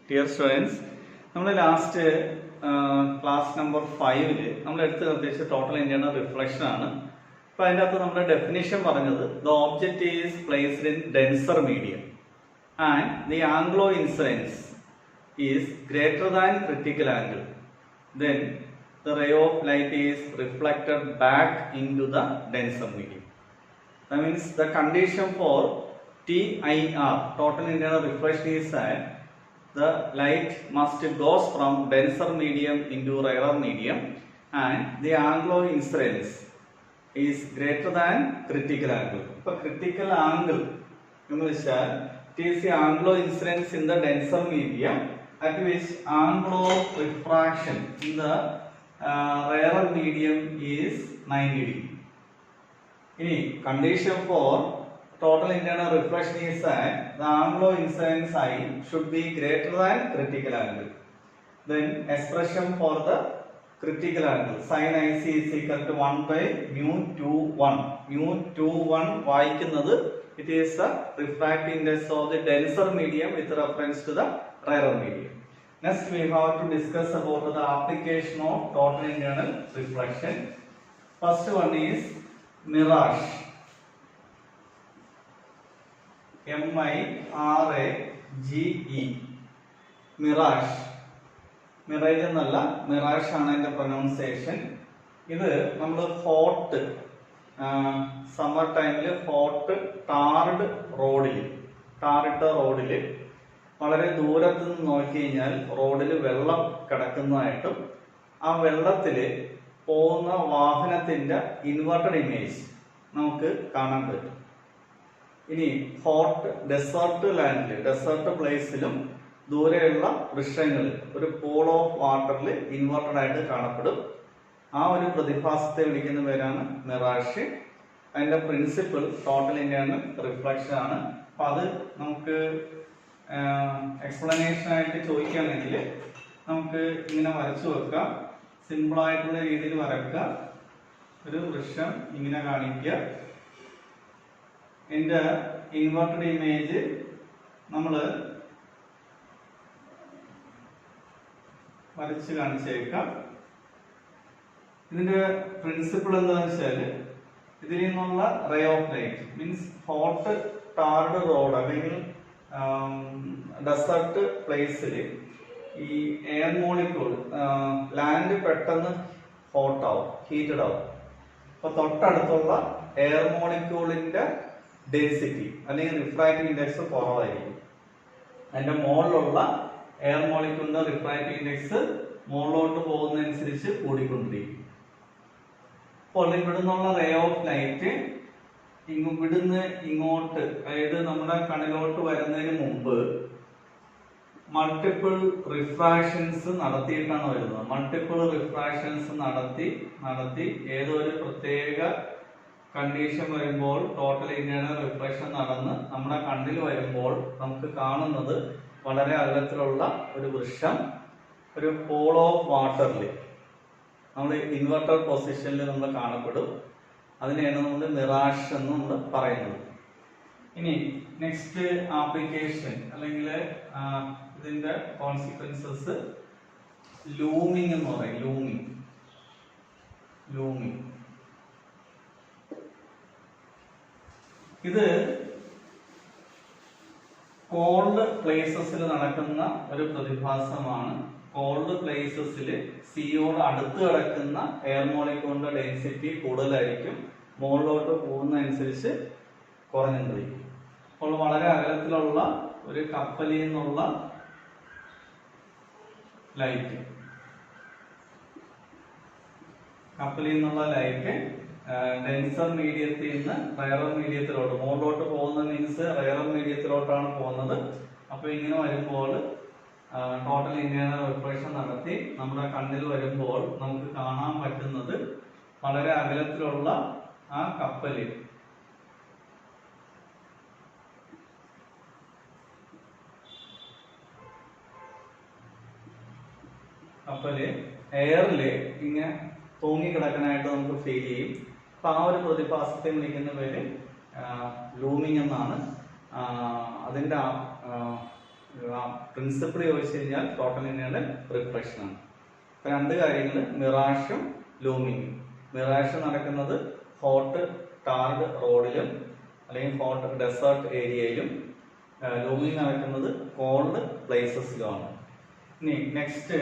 Dear students, നമ്മൾ last class number 5 നമ്മൾ എടുത്ത് നിർദ്ദേശിച്ച ടോട്ടൽ ഇന്റേണൽ റിഫ്ലക്ഷൻ ആണ്. അപ്പോൾ അതിൻ്റെ അകത്ത് നമ്മുടെ ഡെഫിനിഷൻ പറഞ്ഞത് the object is placed in denser medium and the Anglo incidents is greater than critical angle. Then the ray of light is reflected back into the denser medium. That means the condition for TIR, total internal reflection, is that the light must goes from denser medium into rarer medium and the anglo incidence is greater than critical angle. So critical angle it is the anglo incidence in the denser medium at which anglo refraction in the rarer medium is 90 degree. Condition for total internal reflection is that the anglo incidence I should be greater than critical angle. Then expression for the critical angle, sin IC is equal to 1 by mu 2 1. Mu 2 1 വായിക്കുന്നത് it is the refractive index of the denser medium with reference to the rarer medium. Next we have to discuss about the application of total internal reflection. First one is mirage. MIRAGE, mirage. Mirage എന്നല്ല, mirage ആണ് അതിന്റെ pronunciation. ഇത് നമ്മൾ hot summer ടൈമിൽ hot ടാറിട്ട റോഡിൽ വളരെ ദൂരത്ത് നിന്ന് നോക്കി കഴിഞ്ഞാൽ റോഡിൽ വെള്ളം കിടക്കുന്നതായിട്ടും ആ വെള്ളത്തിൽ പോകുന്ന വാഹനത്തിന്റെ ഇൻവെർട്ടഡ് ഇമേജ് നമുക്ക് കാണാൻ പറ്റും. ഇനി ഹോട്ട് ഡെസേർട്ട് പ്ലേസിലും ദൂരെയുള്ള വൃക്ഷങ്ങളിൽ ഒരു പൂൾ ഓഫ് വാട്ടറിൽ ഇൻവെർട്ടഡ് ആയിട്ട് കാണപ്പെടും. ആ ഒരു പ്രതിഭാസത്തെ വിളിക്കുന്ന പേരാണ് മിറാഷ്. അതിന്റെ പ്രിൻസിപ്പിൾ ടോട്ടൽ ഇന്റേണൽ റിഫ്ലക്ഷൻ ആണ്. അപ്പൊ അത് നമുക്ക് എക്സ്പ്ലനേഷൻ ആയിട്ട് ചോദിക്കുകയാണെങ്കിൽ നമുക്ക് ഇങ്ങനെ വരച്ചു വെക്കാം. സിമ്പിൾ ആയിട്ടുള്ള രീതിയിൽ വരക്കുക. ഒരു വൃക്ഷം ഇങ്ങനെ കാണിക്കുക. ഇതിന്റെ ഇൻവെർട്ടഡ് ഇമേജ് നമ്മൾ വരച്ച് കാണിച്ചേക്കാം. ഇതിന്റെ പ്രിൻസിപ്പിൾ എന്താണെന്ന് വെച്ചാൽ ഇതിൽ നിന്നുള്ള ray of light means hot tarred road അല്ലെങ്കിൽ ഡെസേർട്ട് പ്ലേസിൽ ഈ എയർ മോളിക്യൂൾ ലാൻഡ് പെട്ടെന്ന് ഹീറ്റഡ് ആവും. അപ്പൊ തൊട്ടടുത്തുള്ള എയർ മോളിക്യൂളിന്റെ ഡെൻസിറ്റി അല്ലെങ്കിൽ റിഫ്രാക്റ്റീവ് ഇൻഡെക്സ് കുറവായിരിക്കും. അതിന്റെ മുകളിലുള്ള എയർ മോളിക്യൂളിന്റെ റിഫ്രാക്റ്റീവ് ഇൻഡെക്സ് മുകളിലോട്ട് പോകുന്നതനുസരിച്ച് കൂടിക്കൊണ്ടിരിക്കും. അപ്പോൾ ഇവിടുന്നുള്ള റേ ഓഫ് ലൈറ്റ് ഇവിടുന്ന് ഇങ്ങോട്ട്, അതായത് നമ്മുടെ കണ്ണിലോട്ട് വരുന്നതിന് മുമ്പ് മൾട്ടിപ്പിൾ റിഫ്രാക്ഷൻസ് നടത്തിയിട്ടാണ് വരുന്നത്. മൾട്ടിപ്പിൾ റിഫ്രാക്ഷൻസ് നടത്തി ഏതോ ഒരു പ്രത്യേക കണ്ടീഷൻ വരുമ്പോൾ ടോട്ടൽ ഇന്റേണൽ റിഫ്ലക്ഷൻ നടന്ന് നമ്മുടെ കണ്ണിൽ വരുമ്പോൾ നമുക്ക് കാണുന്നത് വളരെ അകലത്തിലുള്ള ഒരു വൃക്ഷം ഒരു പൂൾ ഓഫ് വാട്ടറിൽ നമ്മൾ ഇൻവെർട്ടർ പൊസിഷനിൽ നമ്മൾ കാണപ്പെടും. അതിനെയാണ് നമ്മൾ മിറാഷ് എന്ന് നമ്മൾ പറയുന്നത്. ഇനി നെക്സ്റ്റ് ആപ്ലിക്കേഷൻ അല്ലെങ്കിൽ ഇതിന്റെ കോൺസിക്വൻസസ് ലൂമിങ് എന്ന് പറയും. ലൂമിങ് ഇത് കോൾഡ് പ്ലേസസിൽ നടക്കുന്ന ഒരു പ്രതിഭാസമാണ്. കോൾഡ് പ്ലേസസിൽ സിയോട് അടുത്ത് കിടക്കുന്ന എയർ മോളിക്യൂളിന്റെ ഡെൻസിറ്റി കൂടുതലായിരിക്കും, മുകളിലോട്ട് പോകുന്നതനുസരിച്ച് കുറഞ്ഞുകൊണ്ടിരിക്കും. അപ്പോൾ വളരെ അകലത്തിലുള്ള ഒരു കപ്പലിൽ നിന്നുള്ള ലൈറ്റ് ഡെൻസർ മീഡിയത്തിൽ നിന്ന് റയറർ മീഡിയത്തിലോട്ട് മുകളിലോട്ട് പോകുന്ന മീൻസ് റയറർ മീഡിയത്തിലോട്ടാണ് പോകുന്നത്. അപ്പൊ ഇങ്ങനെ വരുമ്പോൾ ടോട്ടൽ ഇന്റേണൽ റിഫ്ലക്ഷൻ നടത്തി നമ്മുടെ കണ്ണിൽ വരുമ്പോൾ നമുക്ക് കാണാൻ പറ്റുന്നത് വളരെ അകലത്തിലുള്ള ആ കപ്പല് എയറില് ഇങ്ങനെ തൂങ്ങിക്കിടക്കാനായിട്ട് നമുക്ക് ഫീൽ ചെയ്യും. അപ്പൊ ആ ഒരു പ്രതിഭാസത്തെ വിളിക്കുന്ന പേര് ലൂമിങ് എന്നാണ്. അതിന്റെ പ്രിൻസിപ്പിൾ ചോദിച്ചു കഴിഞ്ഞാൽ ടോട്ടൽ ഇൻറ്റേർണൽ റിഫ്ലക്ഷൻ ആണ്. ഇപ്പൊ രണ്ട് കാര്യങ്ങൾ, മിറാഷും ലൂമിങ്ങും. മിറാഷ് നടക്കുന്നത് ഹോട്ട് ടാർഡ് റോഡിലും അല്ലെങ്കിൽ ഹോട്ട് ഡെസേർട്ട് ഏരിയയിലും, ലൂമിങ് നടക്കുന്നത് കോൾഡ് പ്ലേസസിലുമാണ്. ഇനി next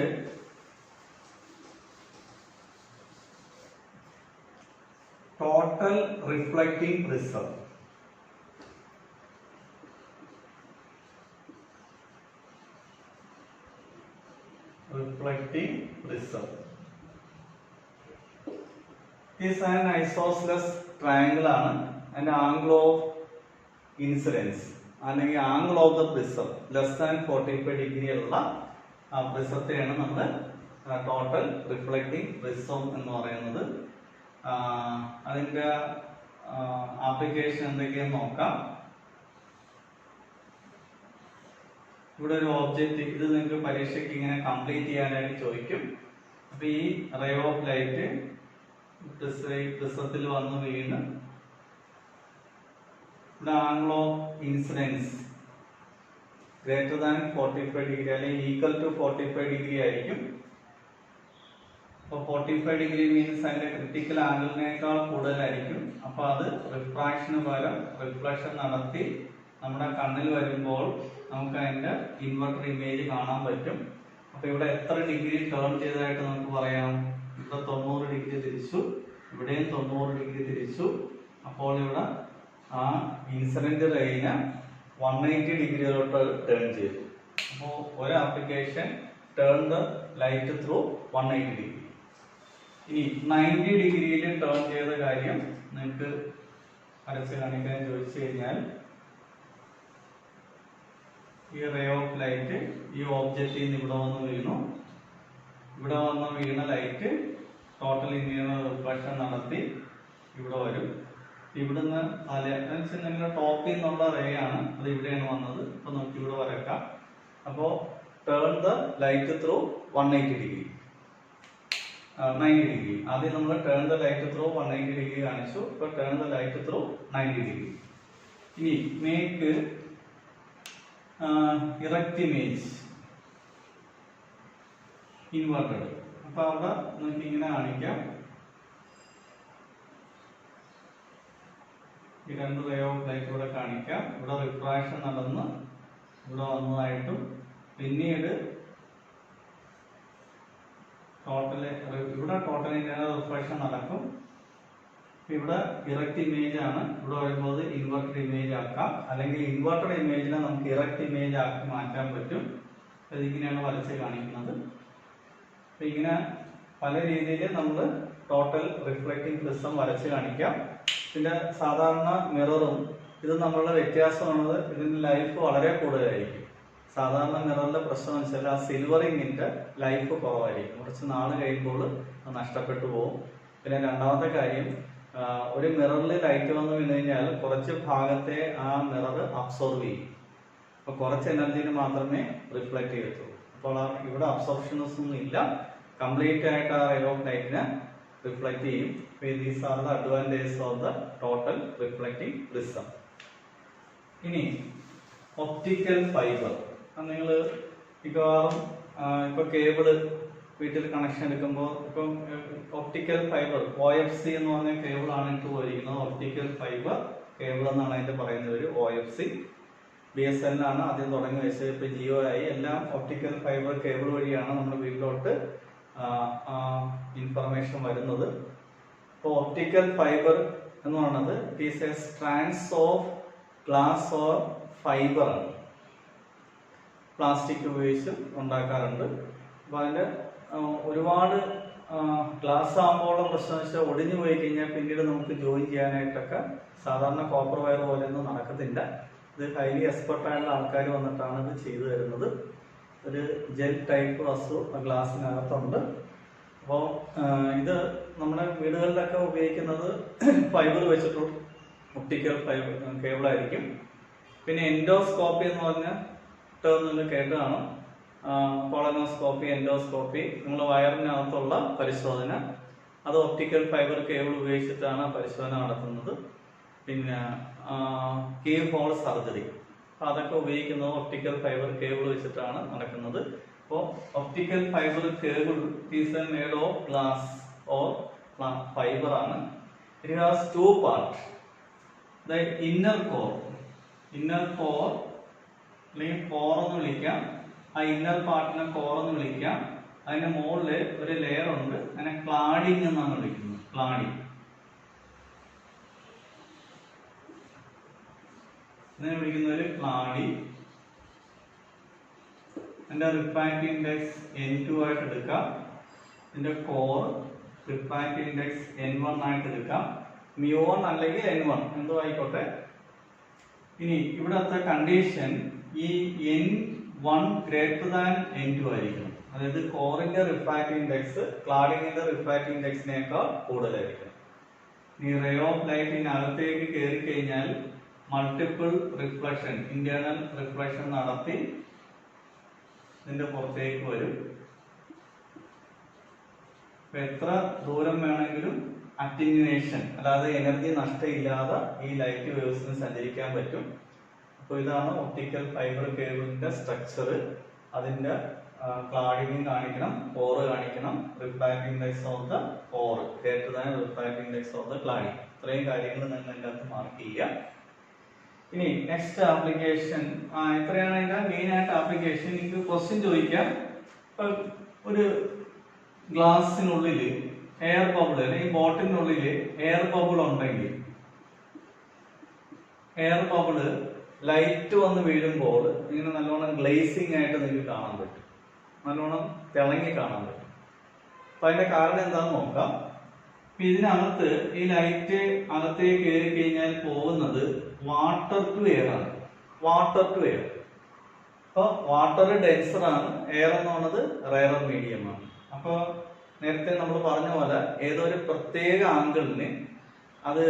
total reflecting prism. Reflecting prism is an isosceles triangle ആണ്. അതിന്റെ ആംഗിൾ ഓഫ് ഇൻസിഡൻസ് അല്ലെങ്കിൽ angle of the prism less than 45 degree ഉള്ള പ്രിസത്തെയാണ് നമ്മൾ ടോട്ടൽ റിഫ്ലക്റ്റിംഗ് പ്രിസം എന്ന് പറയുന്നത്. അതിന്റെ ആപ്ലിക്കേഷൻ എന്തൊക്കെയാന്ന് നോക്കാം. ഇവിടെ ഒരു ഓബ്ജക്റ്റ്, ഇത് നിങ്ങൾക്ക് പരീക്ഷയ്ക്ക് ഇങ്ങനെ കംപ്ലീറ്റ് ചെയ്യാനായിട്ട് ചോദിക്കും. അപ്പൊ ഈ റേ ഓഫ് ലൈറ്റ് പ്രിസത്തിൽ വന്ന് വീണ് ഇവിടെ angle of incidence greater than 45 degree അല്ലെങ്കിൽ ഈക്വൽ ടു 45 ഡിഗ്രി ആയിരിക്കും. അപ്പൊ 45 ഡിഗ്രി മീൻസ് അതിന്റെ ക്രിട്ടിക്കൽ ആംഗിളിനേക്കാൾ കൂടുതലായിരിക്കും. അപ്പൊ അത് റിഫ്രാക്ഷന് പകരം റിഫ്ലക്ഷൻ നടത്തി നമ്മുടെ കണ്ണിൽ വരുമ്പോൾ നമുക്ക് അതിന്റെ ഇൻവെർട്ടർ ഇമേജ് കാണാൻ പറ്റും. അപ്പൊ ഇവിടെ എത്ര ഡിഗ്രി ടേൺ ചെയ്തതായിട്ട് നമുക്ക് പറയാം? ഇവിടെ 90 ഡിഗ്രി തിരിച്ചു, ഇവിടെയും 90 ഡിഗ്രി തിരിച്ചു. അപ്പോൾ ഇവിടെ ആ ഇൻസിഡന്റ് റേയിനെ 180 ഡിഗ്രിയിലോട്ട് ടേൺ ചെയ്തു. അപ്പോൾ ഒരു application turn the light through 180 degree. ഇനി 90 ഡിഗ്രിയിൽ ടേൺ ചെയ്ത കാര്യം നിങ്ങൾക്ക് വരച്ച് കാണിക്കാൻ ചോദിച്ചു കഴിഞ്ഞാൽ, ഈ റേ ഓഫ് ലൈറ്റ് ഈ ഓബ്ജക്റ്റിൽ നിന്ന് ഇവിടെ വന്ന് വീണു. ഇവിടെ വന്ന് വീണ ലൈറ്റ് ടോട്ടൽ ഇൻറ്റേർണൽ റിഫ്ലക്ഷൻ നടത്തി ഇവിടെ വരും. ഇവിടുന്ന് നിങ്ങളുടെ ടോപ്പിൽ നിന്നുള്ള റേ ആണ്, അത് ഇവിടെയാണ് വന്നത്. അപ്പൊ നമുക്ക് ഇവിടെ വരക്കാം. അപ്പോ turn the light through 180 degree, 90 degree. ആദ്യം നമ്മൾ turn the light through 180 degree കാണിച്ചു. ഇപ്പൊ turn the light through 90 degree. ഇനി മേക്ക് ഇറക്റ്റ് ഇമേജ് ഇൻവെർട്ടഡ്. അപ്പൊ അവിടെ നമുക്ക് ഇങ്ങനെ കാണിക്കാം. ഈ രണ്ട് റേ ഓഫ് ലൈറ്റ് ഇവിടെ കാണിക്കാം. ഇവിടെ റിഫ്രാക്ഷൻ നടന്ന് ഇവിടെ വന്നതായിട്ടും പിന്നീട് ഇവിടെ ടോട്ടൽ ഇൻറ്റേർണൽ റിഫ്ലക്ഷൻ നടക്കും. ഇവിടെ ഇറക്റ്റ് ഇമേജ് ആണ്. ഇവിടെ വരുമ്പോൾ ഇൻവെർട്ടഡ് ഇമേജ് ആക്കാം, അല്ലെങ്കിൽ ഇൻവെർട്ടഡ് ഇമേജിനെ നമുക്ക് ഇറക്റ്റ് ഇമേജ് ആക്കി മാറ്റാൻ പറ്റും. ഇതിങ്ങനെയാണ് വരച്ച് കാണിക്കുന്നത്. അപ്പൊ ഇങ്ങനെ പല രീതിയിൽ നമ്മൾ ടോട്ടൽ റിഫ്ലക്റ്റിംഗ് പ്രിസം വരച്ച് കാണിക്കാം. പിന്നെ സാധാരണ മിററും ഇത് നമ്മളുടെ വ്യത്യാസമാണത്, ഇതിന്റെ ലൈഫ് വളരെ കൂടുതലായിരിക്കും. സാധാരണ മിററിന്റെ പ്രശ്നം വെച്ചാൽ ആ സിൽവറിങ്ങിന്റെ ലൈഫ് കുറവായിരിക്കും, കുറച്ച് നാൾ കഴിയുമ്പോൾ അത് നഷ്ടപ്പെട്ടു പോകും. പിന്നെ രണ്ടാമത്തെ കാര്യം, ഒരു മിററിൽ ലൈറ്റ് വന്ന് വീണ് കഴിഞ്ഞാൽ കുറച്ച് ഭാഗത്തെ ആ മിറർ അബ്സോർവ് ചെയ്യും. അപ്പൊ കുറച്ച് എനർജിന് മാത്രമേ റിഫ്ലക്ട് ചെയ്യത്തുള്ളൂ. അപ്പോൾ ഇവിടെ അബ്സോർപ്ഷൻസ് ഒന്നും ഇല്ല, കംപ്ലീറ്റ് ആയിട്ട് ആ റേ ഓഫ് ലൈറ്റിനെ റിഫ്ലക്ട് ചെയ്യും. These are the advantages of the total reflecting prism. ഇനി ഒപ്റ്റിക്കൽ ഫൈബർ. നിങ്ങൾ മിക്കവാറും ഇപ്പൊ കേബിള് വീട്ടിൽ കണക്ഷൻ എടുക്കുമ്പോൾ ഇപ്പം ഒപ്റ്റിക്കൽ ഫൈബർ OFC എന്ന് പറഞ്ഞ കേബിളാണ് ഇട്ട് പോയിരിക്കുന്നത്. ഒപ്റ്റിക്കൽ ഫൈബർ കേബിൾ എന്നാണ് അതിന്റെ പറയുന്ന ഒരു OFC. BSNL ആണ് ആദ്യം തുടങ്ങി വെച്ചത്, ഇപ്പൊ ജിയോ ആയി. എല്ലാം ഒപ്റ്റിക്കൽ ഫൈബർ കേബിൾ വഴിയാണ് നമ്മുടെ വീട്ടിലോട്ട് ഇൻഫർമേഷൻ വരുന്നത്. അപ്പോൾ ഒപ്റ്റിക്കൽ ഫൈബർ എന്ന് പറയുന്നത് it is A strands of glass or fibre ആണ്. പ്ലാസ്റ്റിക് ഉപയോഗിച്ച് ഉണ്ടാക്കാറുണ്ട്. അപ്പോൾ അതിന്റെ ഒരുപാട് ഗ്ലാസ് ആകുമ്പോഴുള്ള പ്രശ്നം വെച്ചാൽ ഒടിഞ്ഞു പോയി കഴിഞ്ഞാൽ പിന്നീട് നമുക്ക് ജോയിൻ ചെയ്യാനായിട്ടൊക്കെ സാധാരണ കോപ്പർ വയർ പോലെയൊന്നും നടക്കത്തില്ല. ഇത് ഹൈലി എക്സ്പെർട്ട് ആയിട്ടുള്ള ആൾക്കാർ വന്നിട്ടാണ് ഇത് ചെയ്തു തരുന്നത്. ഒരു ജെൽ ടൈപ്പ് വസ്തു ഗ്ലാസിനകത്തുണ്ട്. അപ്പോൾ ഇത് നമ്മുടെ വീടുകളിലൊക്കെ ഉപയോഗിക്കുന്നത് ഫൈബർ വെച്ചിട്ടുള്ള ഒപ്റ്റിക്കൽ ഫൈബർ കേബിളായിരിക്കും. പിന്നെ എൻഡോസ്കോപ്പി എന്ന് പറഞ്ഞ ടേം നിങ്ങൾ കേട്ട് കാണും. കോളനോസ്കോപ്പി, എൻഡോസ്കോപ്പി, നിങ്ങൾ വയറിനകത്തുള്ള പരിശോധന, അത് ഒപ്റ്റിക്കൽ ഫൈബർ കേബിൾ ഉപയോഗിച്ചിട്ടാണ് പരിശോധന നടത്തുന്നത്. പിന്നെ കീ ഹോൾ സർജറി, അപ്പോൾ അതൊക്കെ ഉപയോഗിക്കുന്നത് ഒപ്റ്റിക്കൽ ഫൈബർ കേബിൾ വെച്ചിട്ടാണ് നടക്കുന്നത്. അപ്പോൾ optical fibre cable is made of glass or fibre ആണ്. It has two part. The inner core അല്ലെങ്കിൽ കോർ എന്ന് വിളിക്കാം. ആ ഇന്നർ പാർട്ടിനെ കോർ എന്ന് വിളിക്കാം. അതിന്റെ മുകളിൽ ഒരു ലെയർ ഉണ്ട്, അതിനെ ക്ലാഡിംഗ് എന്നാണ് വിളിക്കുന്നത്. ക്ലാഡിംഗ് ഇതിനെ വിളിക്കുന്ന ഒരു ക്ലാഡി. അതിന്റെ റിഫ്രാക്റ്റീവ് ഇൻഡെക്സ് N2 ആയിട്ട് എടുക്കാം. ഇതിന്റെ കോർ റിഫ്രാക്റ്റീവ് ഇൻഡെക്സ് N1 ആയിട്ട് എടുക്കാം. μ1 അല്ലെങ്കിൽ N1 എന്തോ ആയിക്കോട്ടെ. ഇനി ഇവിടത്തെ കണ്ടീഷൻ ഈ N1 ഗ്രേറ്റർ ദാൻ N2 ആയിരിക്കണം. അതായത് കോറിന്റെ റിഫ്രാക്റ്റീവ് ഇൻഡെക്സ് ക്ലാഡിങ്ങിന്റെ റിഫ്രാക്റ്റീവ് ഇൻഡെക്സിനേക്കാൾ കൂടുതലായിരിക്കണം. ഈ റേ ഓഫ് ലൈറ്റിനകത്തേക്ക് കയറി കഴിഞ്ഞാൽ മൾട്ടിപ്പിൾ റിഫ്ലക്ഷൻ, ഇന്റേണൽ റിഫ്ലക്ഷൻ നടത്തി ഇതിന്റെ പുറത്തേക്ക് വരും. എത്ര ദൂരം വേണമെങ്കിലും അറ്റിന്യൂവേഷൻ, അല്ലാതെ എനർജി നഷ്ടമില്ലാതെ ഈ ലൈറ്റ് വേവ്സിന് സഞ്ചരിക്കാൻ പറ്റും. അപ്പോൾ ഇതാണ് ഒപ്റ്റിക്കൽ ഫൈബർ കേബിളിന്റെ സ്ട്രക്ചർ. അതിന്റെ ക്ലാഡിംഗ് കാണിക്കണം, കോർ കാണിക്കണം, refractive index of the core greater than refractive index of the cladding. ഇത്രയും കാര്യങ്ങൾ നിങ്ങൾ അതിൻ്റെ അകത്ത് മാർക്ക് ചെയ്യുക. ഇനി നെക്സ്റ്റ് ആപ്ലിക്കേഷൻ, ഇത്രയാണ് അതിന്റെ മെയിൻ ആയിട്ട് ആപ്ലിക്കേഷൻ. എനിക്ക് ക്വസ്റ്റ്യൻ ചോദിക്കാം. ഇപ്പൊ ഒരു ഗ്ലാസിനുള്ളിൽ എയർ ബബിൾ അല്ലെങ്കിൽ ബോട്ടിനുള്ളിൽ എയർ ബബിൾ ഉണ്ടെങ്കിൽ എയർ ബബിള് ലൈറ്റ് വന്ന് വീഴുമ്പോൾ ഇങ്ങനെ നല്ലോണം ഗ്ലേസിംഗ് ആയിട്ട് നിങ്ങൾക്ക് കാണാൻ പറ്റും, നല്ലോണം തിളങ്ങി കാണാൻ പറ്റും. അപ്പൊ അതിന്റെ കാരണം എന്താണെന്ന് നോക്കാം. ഇതിനകത്ത് ഈ ലൈറ്റ് അകത്തേക്ക് കയറി കഴിഞ്ഞാൽ പോകുന്നത് വാട്ടർ ടു എയർ ആണ്. Water to air. അപ്പോൾ വാട്ടർ ഡെൻസർ ആണ്, എയർ എന്ന് പറയുന്നത് റെയറർ മീഡിയം ആണ്. അപ്പോൾ നേരത്തെ നമ്മൾ പറഞ്ഞ പോലെ ഏതൊരു പ്രത്യേക ആംഗിളിന് അത്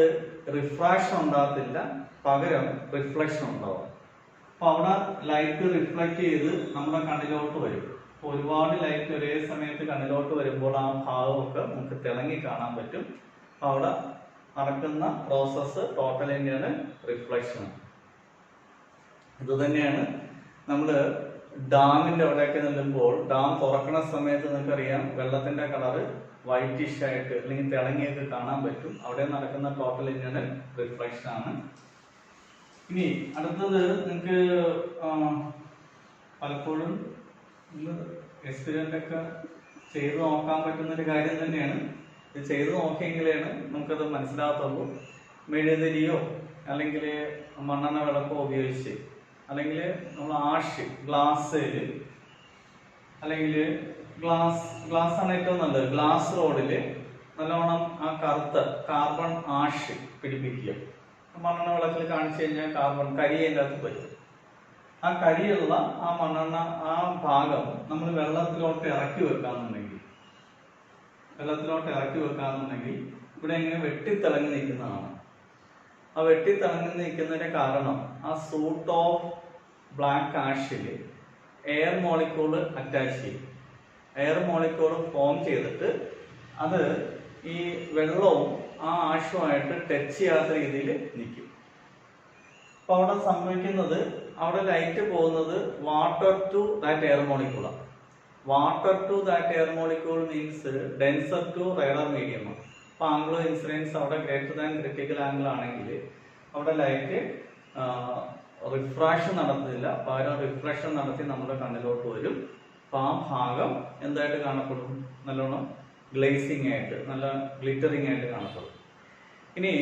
റിഫ്രാക്ഷൻ ഉണ്ടാകത്തില്ല, പകരം റിഫ്ലക്ഷൻ ഉണ്ടാവും. അപ്പൊ അവിടെ ലൈറ്റ് റിഫ്ലക്ട് ചെയ്ത് നമ്മുടെ കണ്ണിലോട്ട് വരും. അപ്പൊ ഒരുപാട് ലൈറ്റ് ഒരേ സമയത്ത് കണ്ണിലോട്ട് വരുമ്പോൾ ആ ഭാഗമൊക്കെ നമുക്ക് തിളങ്ങി കാണാൻ പറ്റും. അപ്പൊ അവിടെ നടക്കുന്ന പ്രോസസ്സ് ടോട്ടൽ ഇന്റേണൽ റിഫ്ലക്ഷൻ. ഇത് തന്നെയാണ് നമ്മൾ ഡാമിന്റെ അവിടെയൊക്കെ നിൽക്കുമ്പോൾ, ഡാം തുറക്കുന്ന സമയത്ത് നിങ്ങൾക്കറിയാം വെള്ളത്തിന്റെ കളറ് വൈറ്റിഷ് ആയിട്ട് അല്ലെങ്കിൽ തിളങ്ങിയൊക്കെ കാണാൻ പറ്റും. അവിടെ നടക്കുന്ന ടോട്ടൽ ഇന്റേണൽ റിഫ്ലക്ഷൻ ആണ്. ഇനി അടുത്തത് നിങ്ങൾക്ക് പലപ്പോഴും എക്സ്പെരിമെന്റ് ഒക്കെ ചെയ്ത് നോക്കാൻ പറ്റുന്ന ഒരു കാര്യം തന്നെയാണ്. ഇത് ചെയ്ത് നോക്കിയെങ്കിലാണ് നമുക്കത് മനസ്സിലാകത്തുള്ളൂ. മെഴുകുതിരിയോ അല്ലെങ്കിൽ മണ്ണെണ്ണ വിളക്കോ ഉപയോഗിച്ച്, അല്ലെങ്കിൽ നമ്മൾ ആഷ് ഗ്ലാസ്സിൽ, അല്ലെങ്കിൽ ഗ്ലാസ് ആണ് ഏറ്റവും നല്ലത്. ഗ്ലാസ് റോഡില് നല്ലോണം ആ കറുത്ത കാർബൺ ആഷ് പിടിപ്പിക്കുക. മണ്ണെണ്ണ വിളക്കിൽ കാണിച്ചു കഴിഞ്ഞാൽ കാർബൺ കരി അതിൻ്റെ അകത്ത് വരും. ആ കരിയുള്ള ആ മണ്ണെണ്ണ ആ ഭാഗം നമ്മൾ വെള്ളത്തിലോട്ട് ഇറക്കി വെക്കാന്നുണ്ടെങ്കിൽ ഇവിടെ ഇങ്ങനെ വെട്ടിത്തിളങ്ങി നിൽക്കുന്നതാണ്. ആ വെട്ടിത്തിളങ്ങി നിൽക്കുന്നതിന്റെ കാരണം ആ സൂട്ട് ഓഫ് ബ്ലാക്ക് ആഷിൽ എയർ മോളിക്യൂള് അറ്റാച്ച് ചെയ്യും. എയർ മോളിക്യൂള് ഫോം ചെയ്തിട്ട് അത് ഈ വെള്ളവും ആ ആഷുമായിട്ട് ടച്ച് ചെയ്യാത്ത രീതിയിൽ നിൽക്കും. അപ്പൊ അവിടെ സംഭവിക്കുന്നത്, അവിടെ ലൈറ്റ് പോകുന്നത് വാട്ടർ ടു ദാറ്റ് എയർ മോളിക്യൂളാണ്. Water to that air molecule means denser to rarer medium ആണ്. അപ്പൊ ആംഗിൾ ഇൻസിഡൻസ് അവിടെ ഗ്രേറ്റർ ദാൻ ക്രിട്ടിക്കൽ ആംഗിൾ ആണെങ്കിൽ അവിടെ ലൈറ്റ് റിഫ്രാക്ഷൻ നടത്തുന്നില്ല, പകരം റിഫ്ലക്ഷൻ നടത്തി നമ്മുടെ കണ്ണിലോട്ട് വരും. അപ്പൊ ആ ഭാഗം എന്തായിട്ട് കാണപ്പെടും? നല്ലോണം ഗ്ലേസിംഗ് ആയിട്ട്, നല്ല ഗ്ലിറ്ററിംഗ് ആയിട്ട് കാണപ്പെടും. ഇനി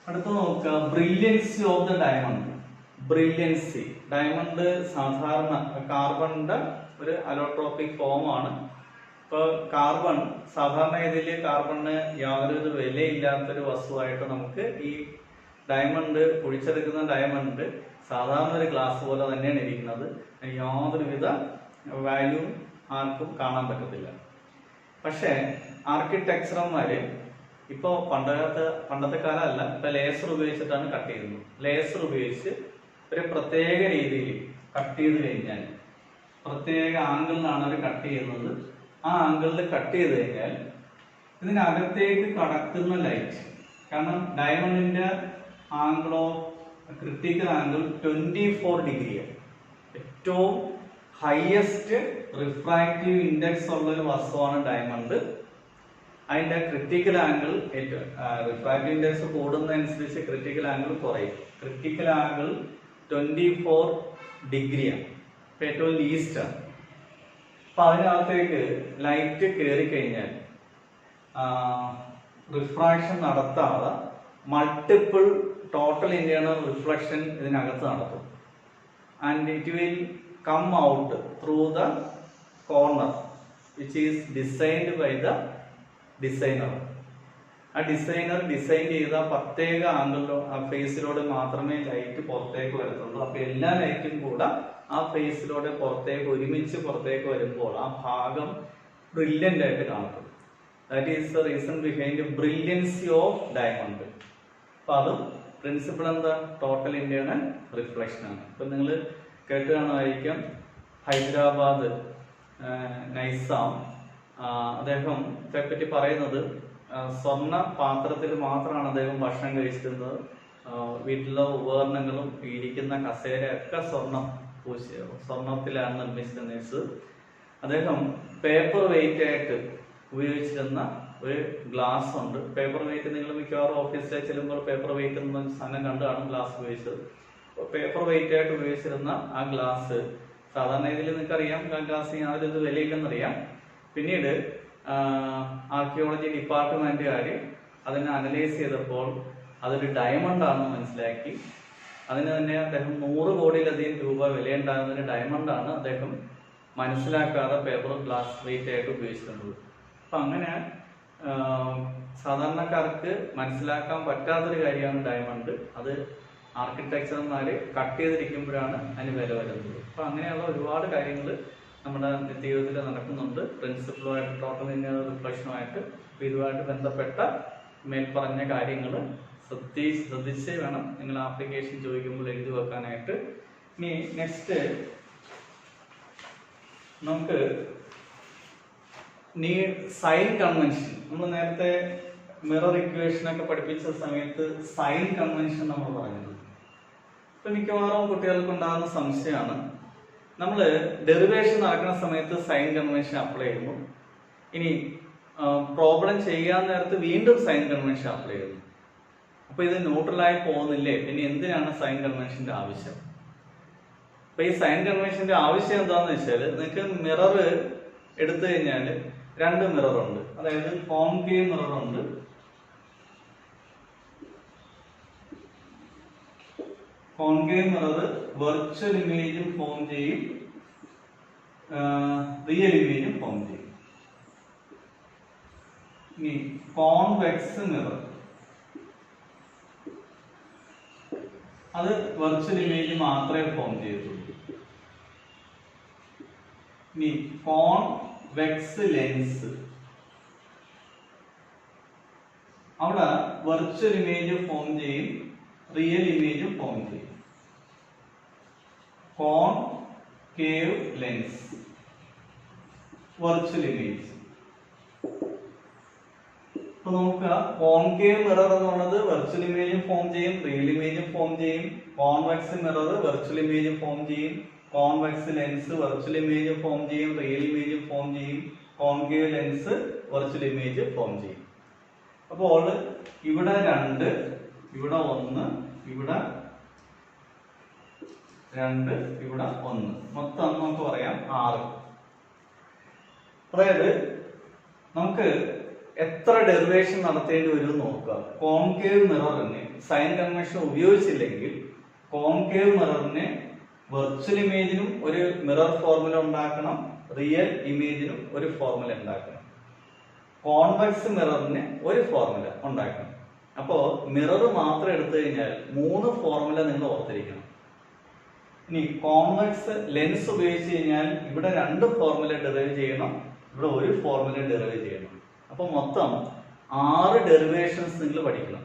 അടുത്ത നോക്കുക, brilliancy of the diamond. Brilliancy, diamond സാധാരണ കാർബണിന്റെ ഒരു അലോട്രോപിക് ഫോം ആണ്. ഇപ്പൊ കാർബൺ സാധാരണ രീതിയിൽ കാർബണിന് യാതൊരു വിലയില്ലാത്തൊരു വസ്തുവായിട്ട് നമുക്ക് ഈ ഡയമണ്ട്, കുഴിച്ചെടുക്കുന്ന ഡയമണ്ട് സാധാരണ ഒരു ഗ്ലാസ് പോലെ തന്നെയാണ് ഇരിക്കുന്നത്. യാതൊരുവിധ വാല്യൂ ആർക്കും കാണാൻ പറ്റത്തില്ല. പക്ഷേ ആർക്കിടെക്ചറന്മാര് ഇപ്പൊ പണ്ടത്തെ കാലമല്ല, ഇപ്പൊ ലേസർ ഉപയോഗിച്ചിട്ടാണ് കട്ട് ചെയ്യുന്നത്. ലേസർ ഉപയോഗിച്ച് ഒരു പ്രത്യേക രീതിയിൽ കട്ട് ചെയ്ത് കഴിഞ്ഞാൽ, പ്രത്യേക ആംഗിളിലാണ് അവർ കട്ട് ചെയ്യുന്നത്. ആ ആംഗിളിൽ കട്ട് ചെയ്ത് കഴിഞ്ഞാൽ ഇതിനകത്തേക്ക് കടക്കുന്ന ലൈറ്റ്, കാരണം ഡയമണ്ടിന്റെ ആംഗിൾ ഓഫ് ക്രിട്ടിക്കൽ ആംഗിൾ 24 ഡിഗ്രിയാണ്. ഏറ്റവും ഹയസ്റ്റ് റിഫ്രാക്റ്റീവ് ഇൻഡെക്സ് ഉള്ള ഒരു വസ്തുവാണ് ഡയമണ്ട്. അതിന്റെ ക്രിട്ടിക്കൽ ആംഗിൾ റിഫ്രാക്റ്റീവ് ഇൻഡെക്സ് കൂടുന്നതനുസരിച്ച് ക്രിട്ടിക്കൽ ആംഗിൾ കുറയും. ക്രിട്ടിക്കൽ ആംഗിൾ 24 ഡിഗ്രിയാണ്, ഏറ്റവും ലീസ്റ്റ് ആണ്. അപ്പൊ അതിനകത്തേക്ക് ലൈറ്റ് കയറി കഴിഞ്ഞാൽ റിഫ്രാക്ഷൻ നടത്താതെ മൾട്ടിപ്പിൾ ടോട്ടൽ ഇന്റേണൽ റിഫ്ലക്ഷൻ ഇതിനകത്ത് നടത്തും. And it will come out through the corner which is designed by the designer. ആ ഡിസൈനർ ഡിസൈൻ ചെയ്ത പ്രത്യേക ആംഗിളിലോ ആ ഫേസിലൂടെ മാത്രമേ ലൈറ്റ് പുറത്തേക്ക് വരത്തുള്ളൂ. അപ്പൊ എല്ലാ ലൈറ്റും കൂടെ ആ ഫേസിലൂടെ ഒരുമിച്ച് പുറത്തേക്ക് വരുമ്പോൾ ആ ഭാഗം ബ്രില്യൻ്റ് ആയിട്ട് കാണപ്പെടും. That is the reason behind brilliancy of diamond. അപ്പൊ അതും പ്രിൻസിപ്പിൾ എന്താ? ടോട്ടൽ ഇന്റേണൽ റിഫ്ലക്ഷൻ ആണ്. ഇപ്പൊ നിങ്ങൾ കേട്ട് കാണുമായിരിക്കും ഹൈദരാബാദ് നൈസാം അദ്ദേഹത്തെ പറ്റി പറയുന്നത് സ്വർണ്ണ പാത്രത്തിൽ മാത്രമാണ് അദ്ദേഹം ഭക്ഷണം കഴിച്ചിരുന്നത്. വീട്ടിലെ ഉപകരണങ്ങളും ഇരിക്കുന്ന കസേരയൊക്കെ സ്വർണത്തിലാണ് നിർമ്മിച്ചിരുന്നത്. അദ്ദേഹം പേപ്പർ വെയിറ്റ് ആയിട്ട് ഉപയോഗിച്ചിരുന്ന ഒരു ഗ്ലാസ് ഉണ്ട്. പേപ്പർ വെയിറ്റ് നിങ്ങൾ മിക്കവാറും ഓഫീസിലേക്ക് ചെല്ലുമ്പോൾ പേപ്പർ വെയിറ്റ് എന്ന സാധനം കണ്ടു കാണും ഗ്ലാസ് ഉപയോഗിച്ചത്. പേപ്പർ വെയിറ്റ് ആയിട്ട് ഉപയോഗിച്ചിരുന്ന ആ ഗ്ലാസ് സാധാരണ ഇതിൽ നിങ്ങൾക്കറിയാം ഗ്ലാസ് യാതൊരു വിലയില്ലെന്നറിയാം. പിന്നീട് ആർക്കിയോളജി ഡിപ്പാർട്ട്മെന്റുകാർ അതിനെ അനലൈസ് ചെയ്തപ്പോൾ അതൊരു ഡയമണ്ട് ആണെന്ന് മനസ്സിലാക്കി. അതിന് തന്നെ അദ്ദേഹം 100 കോടിയിലധികം രൂപ വിലയുണ്ടാകുന്ന ഡയമണ്ടാണ് അദ്ദേഹം മനസ്സിലാക്കാതെ പേപ്പർ ഗ്ലാസ് വെയിറ്റ് ആയിട്ട് ഉപയോഗിച്ചിരുന്നത്. അപ്പം അങ്ങനെ സാധാരണക്കാർക്ക് മനസ്സിലാക്കാൻ പറ്റാത്തൊരു കാര്യമാണ് ഡയമണ്ട്. അത് ആർക്കിടെക്ചർമാർ കട്ട് ചെയ്തിരിക്കുമ്പോഴാണ് അതിന് വില വരുന്നത്. അപ്പം അങ്ങനെയുള്ള ഒരുപാട് കാര്യങ്ങൾ നമ്മുടെ നിത്യജീവിതത്തിൽ നടക്കുന്നുണ്ട്. പ്രിൻസിപ്പിളുമായിട്ട് ടോട്ടൽ ഇന്റേണൽ റിഫ്ലക്ഷനുമായിട്ട്. അപ്പോൾ ഇതുമായിട്ട് ബന്ധപ്പെട്ട മേൽപ്പറഞ്ഞ കാര്യങ്ങൾ ശ്രദ്ധിച്ച് വേണം നിങ്ങൾ ആപ്ലിക്കേഷൻ ചോദിക്കുമ്പോൾ എഴുതി വെക്കാനായിട്ട്. ഇനി നെക്സ്റ്റ് നമുക്ക് സൈൻ കൺവെൻഷൻ. നമ്മൾ നേരത്തെ മിറർ ഇക്വേഷൻ ഒക്കെ പഠിപ്പിച്ച സമയത്ത് സൈൻ കൺവെൻഷൻ നമ്മൾ പറഞ്ഞത്. ഇപ്പൊ മിക്കവാറും കുട്ടികൾക്ക് ഉണ്ടാകുന്ന സംശയമാണ്, നമ്മൾ ഡെറിവേഷൻ നടക്കുന്ന സമയത്ത് സൈൻ കൺവെൻഷൻ അപ്ലൈ ചെയ്യുന്നു, ഇനി പ്രോബ്ലം ചെയ്യാൻ നേരത്ത് വീണ്ടും സൈൻ കൺവെൻഷൻ അപ്ലൈ ചെയ്യുന്നു. അപ്പൊ ഇത് ന്യൂട്രലായി പോകുന്നില്ലേ, പിന്നെ എന്തിനാണ് സൈൻ കൺവെൻഷന്റെ ആവശ്യം? അപ്പൊ ഈ സൈൻ കൺവെൻഷന്റെ ആവശ്യം എന്താണെന്ന് വെച്ചാൽ, നിങ്ങൾക്ക് മിറർ എടുത്തു കഴിഞ്ഞാൽ 2 മിറർ ഉണ്ട്. അതായത് കോൺകേവ് മിറർ ഉണ്ട്, കോൺകേവ് മിറർ വെർച്വൽ ഇമേജും ഫോം ചെയ്യും, റിയൽ ഇമേജും ഫോം ചെയ്യും. ഇനി കോൺവെക്സ് മിറർ, അത് വെർച്വൽ ഇമേജ് മാത്രമേ ഫോം ചെയ്യത്തുള്ളൂ. ഇനി കോൺവെക്സ് ലെൻസ്, അവിടെ വെർച്വൽ ഇമേജ് ഫോം ചെയ്യും, റിയൽ ഇമേജും ഫോം ചെയ്യും. Concave lens, virtual image. ഇപ്പൊ നോക്കുക, കോൺകേവ് മിറർ എന്നുള്ളത് വെർച്വൽ ഇമേജും ഫോം ചെയ്യും, റിയൽ ഇമേജും ഫോം ചെയ്യും. കോൺവെക്സ് മിറർ വെർച്വൽ ഇമേജും ഫോം ചെയ്യും. Convex lens virtual image form ചെയ്യും, റിയൽ ഇമേജ് ഫോം ചെയ്യും. Concave lens virtual image form ചെയ്യും. അപ്പോൾ ഇവിടെ 2, ഇവിടെ 1, ഇവിടെ 2, ഇവിടെ 1, മൊത്തം നമുക്ക് പറയാം 6. അതായത് നമുക്ക് എത്ര ഡെറിവേഷൻ നടത്തേണ്ടി വരും നോക്കുക. കോൺകേവ് മിററിന് സൈൻ കൺവെൻഷൻ ഉപയോഗിച്ചില്ലെങ്കിൽ കോൺകേവ് മിററിന് വെർച്വൽ ഇമേജിനും ഒരു മിറർ ഫോർമുല ഉണ്ടാക്കണം, റിയൽ ഇമേജിനും ഒരു ഫോർമുല ഉണ്ടാക്കണം, കോൺവെക്സ് മിററിന് ഒരു ഫോർമുല ഉണ്ടാക്കണം. അപ്പോ മിറർ മാത്രം എടുത്തു കഴിഞ്ഞാൽ 3 ഫോർമുല നിങ്ങൾ ഓർത്തിരിക്കണം. ഇനി കോൺവെക്സ് ലെൻസ് ഉപയോഗിച്ച് കഴിഞ്ഞാൽ ഇവിടെ 2 ഫോർമുല ഡെറിവ് ചെയ്യണം, ഇവിടെ ഒരു ഫോർമുല ഡെറിവ് ചെയ്യണം. അപ്പൊ മൊത്തം 6 ഡെറിവേഷൻസ് നിങ്ങൾ പഠിക്കണം.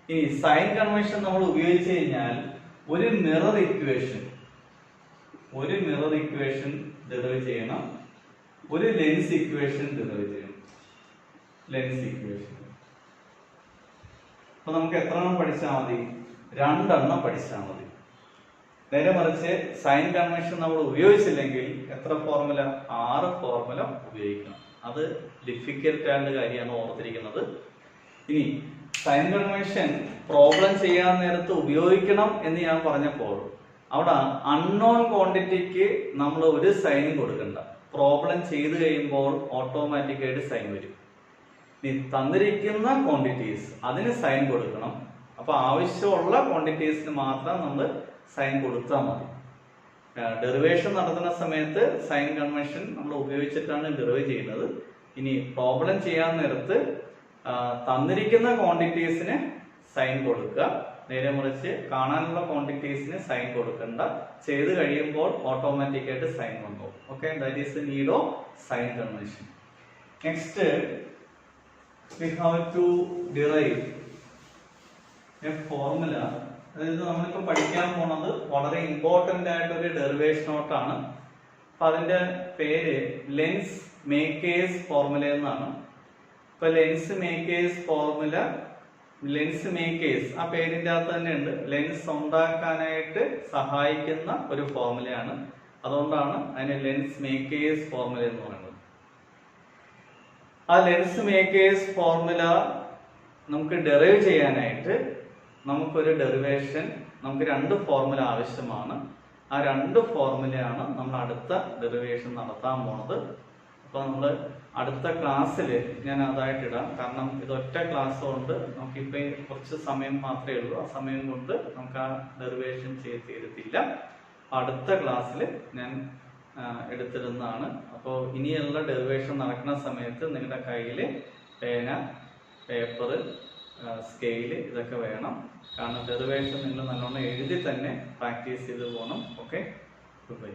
ഇനി സൈൻ കൺവെൻഷൻ നമ്മൾ ഉപയോഗിച്ച് കഴിഞ്ഞാൽ ഒരു മിറർ ഇക്വേഷൻ ഡെറിവ് ചെയ്യണം, ഒരു ലെൻസ് ഇക്വേഷൻ ഡെറിവ് ചെയ്യണം. ലെൻസ് ഇക്വേഷൻ അപ്പൊ നമുക്ക് എത്ര എണ്ണം പഠിച്ചാൽ മതി? രണ്ടെണ്ണം പഠിച്ചാൽ മതി. നേരെ മറിച്ച് സൈൻ കൺവെൻഷൻ നമ്മൾ ഉപയോഗിച്ചില്ലെങ്കിൽ എത്ര ഫോർമുല? 6 ഫോർമുല ഉപയോഗിക്കണം. അത് ഡിഫിക്കൽട്ട് ആയ കാര്യമാണ്, ഓർത്തിരിക്കുന്നത്. ഇനി സൈൻ കൺവെൻഷൻ പ്രോബ്ലം ചെയ്യാൻ നേരത്ത് ഉപയോഗിക്കണം എന്ന് ഞാൻ പറഞ്ഞപ്പോൾ അവിടെ അൺനോൺ ക്വാണ്ടിറ്റിക്ക് നമ്മൾ ഒരു സൈനും കൊടുക്കണ്ട. പ്രോബ്ലം ചെയ്ത് കഴിയുമ്പോൾ ഓട്ടോമാറ്റിക്കായിട്ട് സൈൻ വരും. ഇനി തന്നിരിക്കുന്ന ക്വാണ്ടിറ്റീസ് അതിന് സൈൻ കൊടുക്കണം. അപ്പൊ ആവശ്യമുള്ള ക്വാണ്ടിറ്റീസിന് മാത്രം നമ്മൾ സൈൻ കൊടുത്താൽ മതി. ഡെറിവേഷൻ നടത്തുന്ന സമയത്ത് സൈൻ കൺവെൻഷൻ നമ്മൾ ഉപയോഗിച്ചിട്ടാണ് ഡെറിവ് ചെയ്യുന്നത്. ഇനി പ്രോബ്ലം ചെയ്യാൻ നേരത്ത് തന്നിരിക്കുന്ന ക്വാണ്ടിറ്റീസിന് സൈൻ കൊടുക്കുക. നേരെ മറിച്ച് കാണാനുള്ള ക്വാണ്ടിറ്റീസിന് സൈൻ കൊടുക്കണ്ട. ചെയ്ത് കഴിയുമ്പോൾ ഓട്ടോമാറ്റിക്കായിട്ട് സൈൻ വന്നു. Okay, that is the need of sine convention. Next we have to derive a formula. അതായത് നമ്മളിപ്പോൾ പഠിക്കാൻ പോണത് വളരെ ഇമ്പോർട്ടന്റ് ആയിട്ടൊരു ഡെറിവേഷൻ നോട്ടാണ്. അപ്പൊ അതിന്റെ പേര് ലെൻസ് മേക്കേഴ്സ് ഫോർമുല എന്നാണ്. ഇപ്പൊ lens makers formula, lens makers ആ പേരിന്റെ അകത്ത് തന്നെ ഉണ്ട്. ലെൻസ് ഉണ്ടാക്കാനായിട്ട് സഹായിക്കുന്ന ഒരു ഫോർമുലയാണ്. അതുകൊണ്ടാണ് അതിന് ലെൻസ് മേക്കേഴ്സ് ഫോർമുല എന്ന് പറയുന്നത്. ആ ലെൻസ് മേക്കേഴ്സ് ഫോർമുല നമുക്ക് ഡെറൈവ് ചെയ്യാനായിട്ട് നമുക്കൊരു ഡെറിവേഷൻ, നമുക്ക് 2 ഫോർമുല ആവശ്യമാണ്. ആ 2 ഫോർമുലയാണ് നമ്മൾ അടുത്ത ഡെറിവേഷൻ നടത്താൻ പോണത്. അപ്പൊ നമ്മൾ അടുത്ത ക്ലാസ്സിൽ ഞാൻ അതായിട്ട് ഇടാം. കാരണം ഇത് ഒറ്റ ക്ലാസ് കൊണ്ട് നമുക്കിപ്പോ കുറച്ച് സമയം മാത്രമേ ഉള്ളൂ. ആ സമയം കൊണ്ട് നമുക്ക് ആ ഡെറിവേഷൻ ചെയ്ത് തീരത്തില്ല. അടുത്ത ക്ലാസ്സിൽ ഞാൻ എടുത്തിരുന്നതാണ്. അപ്പോൾ ഇനിയുള്ള ഡെറിവേഷൻ നടക്കുന്ന സമയത്ത് നിങ്ങളുടെ കയ്യിൽ പേന, പേപ്പർ, സ്കെയില് ഇതൊക്കെ വേണം. കാരണം ഡെറിവേഷൻ നിങ്ങൾ നല്ലോണം എഴുതി തന്നെ പ്രാക്ടീസ് ചെയ്ത് പോകണം. Okay, good bye.